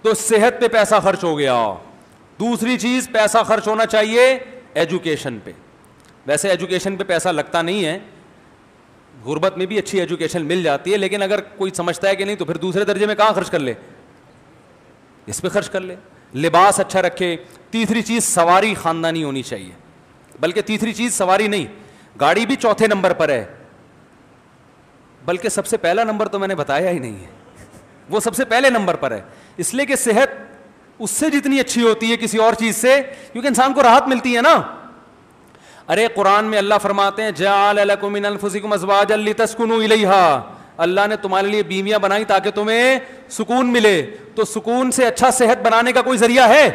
تو صحت پہ پیسہ خرچ ہو گیا. دوسری چیز پیسہ خرچ ہونا چاہیے ایجوکیشن پہ. ویسے ایجوکیشن پہ پیسہ لگتا نہیں ہے, غربت میں بھی اچھی ایجوکیشن مل جاتی ہے, لیکن اگر کوئی سمجھتا ہے کہ نہیں تو پھر دوسرے درجے میں کہاں خرچ کر لے, اس پہ خرچ کر لے. لباس اچھا رکھے. تیسری چیز سواری خاندانی ہونی چاہیے, بلکہ تیسری چیز سواری نہیں, گاڑی بھی چوتھے نمبر پر ہے, بلکہ سب سے پہلا نمبر تو میں نے بتایا ہی نہیں ہے, وہ سب سے پہلے نمبر پر ہے. اس لیے کہ صحت اس سے جتنی اچھی ہوتی ہے کسی اور چیز سے, کیونکہ انسان کو راحت ملتی ہے نا. ارے قرآن میں اللہ فرماتے ہیں جعل لکم من انفسکم ازواجا لتسکنوا الیہا, اللہ نے تمہارے لیے بیویاں بنائی تاکہ تمہیں سکون ملے. تو سکون سے اچھا صحت بنانے کا کوئی ذریعہ ہے؟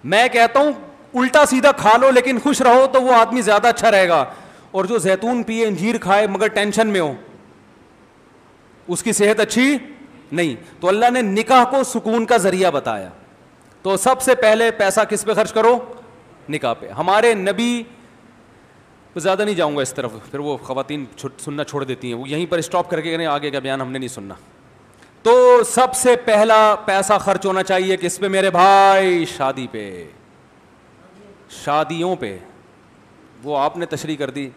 میں کہتا ہوں الٹا سیدھا کھا لو لیکن خوش رہو تو وہ آدمی زیادہ اچھا رہے گا. اور جو زیتون پیے انجیر کھائے مگر ٹینشن میں ہو, اس کی صحت اچھی نہیں. تو اللہ نے نکاح کو سکون کا ذریعہ بتایا. تو سب سے پہلے پیسہ کس پہ خرچ کرو؟ نکاح پہ. ہمارے نبی, زیادہ نہیں جاؤں گا اس طرف, پھر وہ خواتین سننا چھوڑ دیتی ہیں, وہ یہیں پر اسٹاپ کر کے کہنے آگے کا بیان ہم نے نہیں سننا. تو سب سے پہلا پیسہ خرچ ہونا چاہیے کس پہ میرے بھائی؟ شادی پہ, شادیوں پہ. وہ آپ نے تشریح کر دی,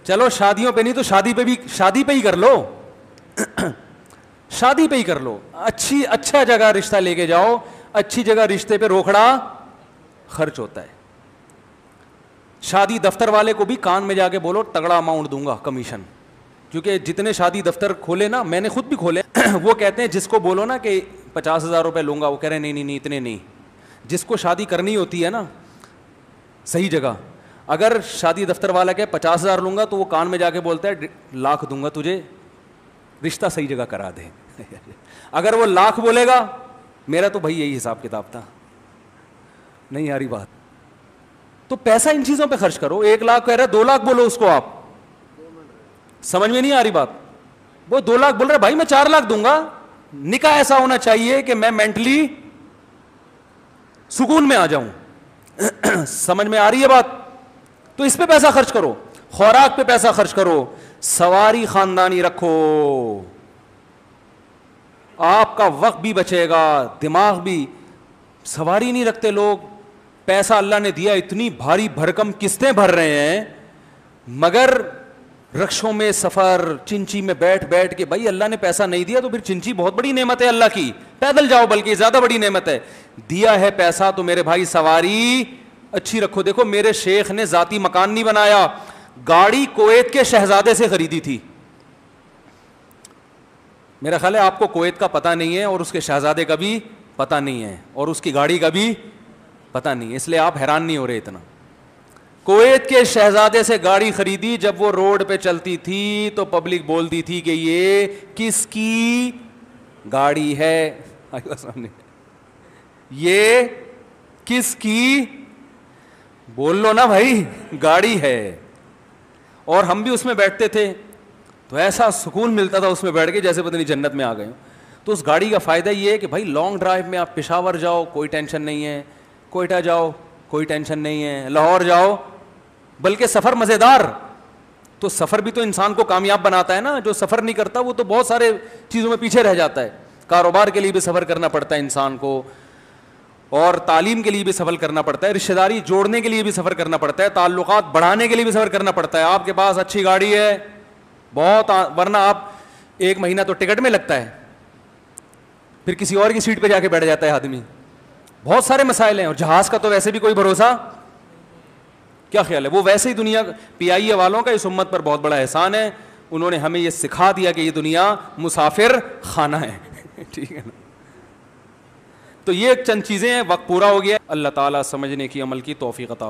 چلو شادیوں پہ نہیں تو شادی پہ بھی, شادی پہ ہی کر لو, شادی پہ ہی کر لو. اچھا جگہ رشتہ لے کے جاؤ, اچھی جگہ رشتے پہ روکڑا خرچ ہوتا ہے. شادی دفتر والے کو بھی کان میں جا کے بولو تگڑا اماؤنٹ دوں گا کمیشن, کیونکہ جتنے شادی دفتر کھولے نا, میں نے خود بھی کھولے, وہ کہتے ہیں جس کو بولو نا کہ 50,000 روپے لوں گا, وہ کہہ رہے ہیں نہیں اتنے نہیں. جس کو شادی کرنی ہوتی ہے نا صحیح جگہ, اگر شادی دفتر والا کہ 50,000 لوں گا تو وہ کان میں جا کے بولتا ہے 1,00,000 دوں گا تجھے, رشتہ صحیح جگہ کرا دے. اگر وہ 1,00,000 بولے گا, میرا تو بھائی یہی حساب کتاب تھا. نہیں آ رہی بات؟ تو پیسہ ان چیزوں پہ خرچ کرو. 1,00,000 کہہ رہا ہے 2,00,000 بولو اس کو, آپ سمجھ میں نہیں آ رہی بات. وہ 2,00,000 بول رہا ہے, بھائی میں 4,00,000 دوں گا. نکاح ایسا ہونا چاہیے کہ میں مینٹلی سکون میں آ جاؤں. سمجھ میں آ رہی ہے بات؟ تو اس پہ پیسہ خرچ کرو. خوراک پہ پیسہ خرچ کرو. سواری خاندانی رکھو, آپ کا وقت بھی بچے گا, دماغ بھی. سواری نہیں رکھتے لوگ, پیسہ اللہ نے دیا, اتنی بھاری بھرکم قسطیں بھر رہے ہیں, مگر رکشوں میں سفر, چنچی میں بیٹھ بیٹھ کے. بھائی اللہ نے پیسہ نہیں دیا تو پھر چنچی بہت بڑی نعمت ہے اللہ کی, پیدل جاؤ بلکہ زیادہ بڑی نعمت ہے. دیا ہے پیسہ تو میرے بھائی سواری اچھی رکھو. دیکھو میرے شیخ نے ذاتی مکان نہیں بنایا, گاڑی کویت کے شہزادے سے خریدی تھی. میرا خیال ہے آپ کو کویت کا پتہ نہیں ہے, اور اس کے شہزادے کا بھی پتہ نہیں ہے, اور اس کی گاڑی کا بھی پتہ نہیں ہے, اس لیے آپ حیران نہیں ہو رہے اتنا. کویت کے شہزادے سے گاڑی خریدی, جب وہ روڈ پہ چلتی تھی تو پبلک بولتی تھی کہ یہ کس کی گاڑی ہے, یہ کس کی, بول لو نا بھائی, گاڑی ہے. اور ہم بھی اس میں بیٹھتے تھے تو ایسا سکون ملتا تھا اس میں بیٹھ کے جیسے پتہ نہیں جنت میں آ گئے. تو اس گاڑی کا فائدہ یہ ہے کہ بھائی لانگ ڈرائیو میں آپ پشاور جاؤ کوئی ٹینشن نہیں ہے, کوئٹہ جاؤ کوئی ٹینشن نہیں ہے, لاہور جاؤ, بلکہ سفر مزیدار. تو سفر بھی تو انسان کو کامیاب بناتا ہے نا. جو سفر نہیں کرتا وہ تو بہت سارے چیزوں میں پیچھے رہ جاتا ہے. کاروبار کے لیے بھی سفر کرنا پڑتا ہے انسان کو, اور تعلیم کے لیے بھی سفر کرنا پڑتا ہے, رشتہ داری جوڑنے کے لیے بھی سفر کرنا پڑتا ہے, تعلقات بڑھانے کے لیے بھی سفر کرنا پڑتا ہے. آپ کے پاس اچھی گاڑی ہے بہت, ورنہ آپ 1 مہینہ تو ٹکٹ میں لگتا ہے, پھر کسی اور کی سیٹ پہ جا کے بیٹھ جاتا ہے آدمی. بہت سارے مسائل ہیں. اور جہاز کا تو ویسے بھی کوئی بھروسہ, کیا خیال ہے؟ وہ ویسے ہی دنیا PIA والوں کا اس امت پر بہت بڑا احسان ہے, انہوں نے ہمیں یہ سکھا دیا کہ یہ دنیا مسافر خانہ ہے. ٹھیک ہے نا. تو یہ چند چیزیں ہیں, وقت پورا ہو گیا. اللہ تعالیٰ سمجھنے کی عمل کی توفیق عطا